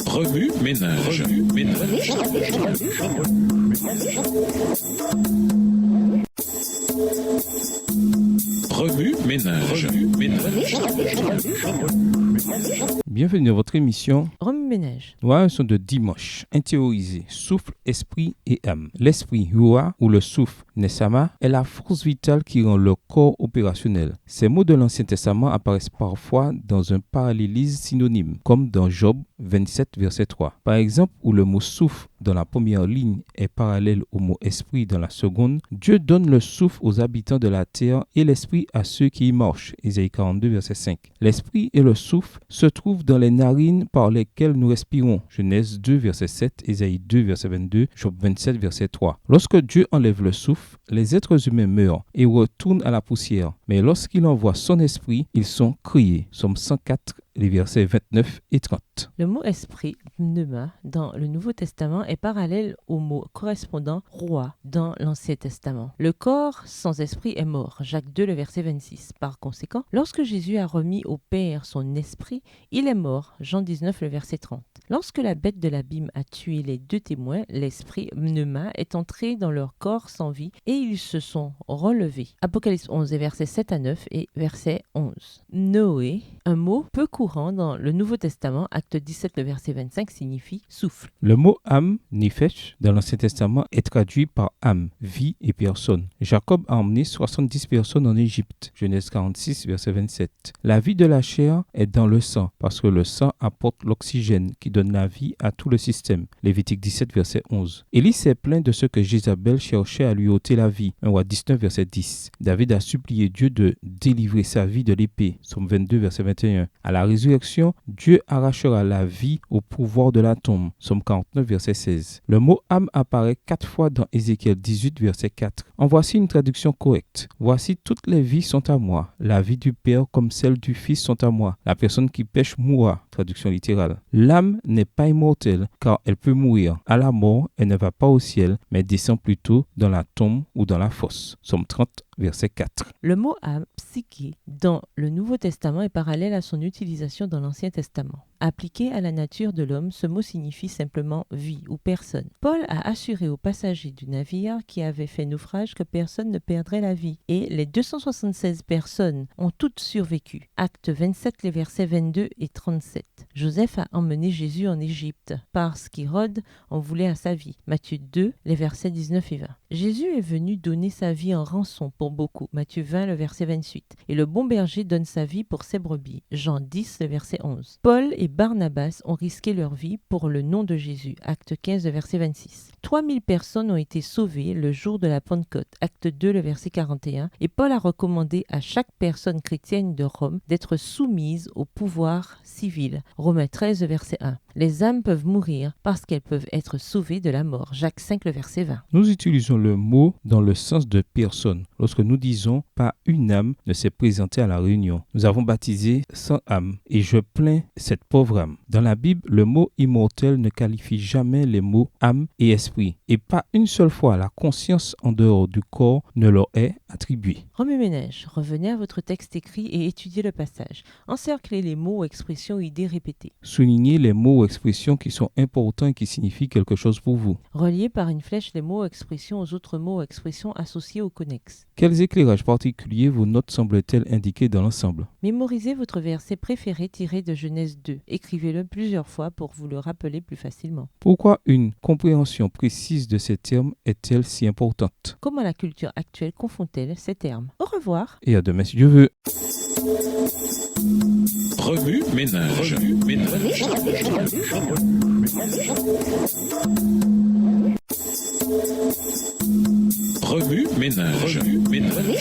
Remue ménage. Remue ménage. Bienvenue dans votre émission Remue-ménage. Noir son de dimanche, intériorisé, souffle, esprit et âme. L'esprit, Ruah, ou le souffle, Nessama, est la force vitale qui rend le corps opérationnel. Ces mots de l'Ancien Testament apparaissent parfois dans un parallélisme synonyme, comme dans Job 27, verset 3. Par exemple, où le mot souffle dans la première ligne est parallèle au mot esprit dans la seconde, Dieu donne le souffle aux habitants de la terre et l'esprit à ceux qui y marchent. Ésaïe 42, verset 5. L'esprit et le souffle se trouvent dans les narines par lesquelles nous respirons. Genèse 2, verset 7, Ésaïe 2, verset 22, Job 27, verset 3. Lorsque Dieu enlève le souffle, les êtres humains meurent et retournent à la poussière. Mais lorsqu'il envoie son esprit, ils sont créés. Psaume 104, les versets 29 et 30. Le mot esprit, pneuma, dans le Nouveau Testament est parallèle au mot correspondant roi dans l'Ancien Testament. Le corps sans esprit est mort. Jacques 2, le verset 26. Par conséquent, lorsque Jésus a remis au Père son esprit, il est mort. Jean 19, le verset 30. Lorsque la bête de l'abîme a tué les deux témoins, l'esprit pneuma est entré dans leur corps sans vie et ils se sont relevés. Apocalypse 11, versets 7 à 9 et verset 11. Noé, un mot peu courant dans le Nouveau Testament, acte 17, le verset 25, signifie souffle. Le mot âme, nefesh, dans l'Ancien Testament est traduit par âme, vie et personne. Jacob a emmené 70 personnes en Égypte. Genèse 46, verset 27. La vie de la chair est dans le sang, parce que le sang apporte l'oxygène qui donne la vie à tout le système. Lévitique 17, verset 11. Élie s'est plaint de ce que Jézabel cherchait à lui ôter la vie. 1 Roi 19, verset 10. David a supplié Dieu de délivrer sa vie de l'épée. Psaume 22, verset 21. À la résurrection, Dieu arrachera la vie au pouvoir de la tombe. Psaume 49, verset 16. Le mot âme apparaît 4 fois dans Ézéchiel 18, verset 4. En voici une traduction correcte. Voici toutes les vies sont à moi. La vie du Père comme celle du Fils sont à moi. La personne qui pêche mourra. Traduction littérale. L'âme n'est pas immortelle car elle peut mourir. À la mort, elle ne va pas au ciel, mais descend plutôt dans la tombe ou dans la fosse. Psaume 30, verset 4. Le mot âme, psyché, dans le Nouveau Testament est parallèle à son utilisation dans l'Ancien Testament. Appliqué à la nature de l'homme, ce mot signifie simplement vie ou personne. Paul a assuré aux passagers du navire qui avait fait naufrage que personne ne perdrait la vie. Et les 276 personnes ont toutes survécu. Acte 27, les versets 22 et 37. Joseph a emmené Jésus en Égypte parce qu'Hérode en voulait à sa vie. Matthieu 2, les versets 19 et 20. Jésus est venu donner sa vie en rançon pour beaucoup. Matthieu 20, le verset 28. Et le bon berger donne sa vie pour ses brebis. Jean 10, le verset 11. Paul et Barnabas ont risqué leur vie pour le nom de Jésus. Acte 15, le verset 26. 3000 personnes ont été sauvées le jour de la Pentecôte. Acte 2, le verset 41. Et Paul a recommandé à chaque personne chrétienne de Rome d'être soumise au pouvoir civil. Romains 13, le verset 1. Les âmes peuvent mourir parce qu'elles peuvent être sauvées de la mort. Jacques 5, le verset 20. Nous utilisons le mot dans le sens de personne. Lorsque nous disons « pas une âme ne s'est présentée à la réunion », nous avons baptisé sans âme et je plains cette pauvre âme. Dans la Bible, le mot immortel ne qualifie jamais les mots âme et esprit et pas une seule fois la conscience en dehors du corps ne leur est attribuée. Remue-ménage. Revenez à votre texte écrit et étudiez le passage. Encerclez les mots, expressions ou idées répétées. Soulignez les mots ou expressions qui sont importants et qui signifient quelque chose pour vous. Reliez par une flèche les mots ou expressions aux autres mots ou expressions associés ou connexes. Quels éclairages particuliers vos notes semblent-elles indiquer dans l'ensemble? Mémorisez votre verset préféré tiré de Genèse 2. Écrivez-le plusieurs fois pour vous le rappeler plus facilement. Pourquoi une compréhension précise de ces termes est-elle si importante? Comment la culture actuelle confond-elle ces termes? Au revoir. Et à demain si Dieu veut. Remue ménage. Remue ménage.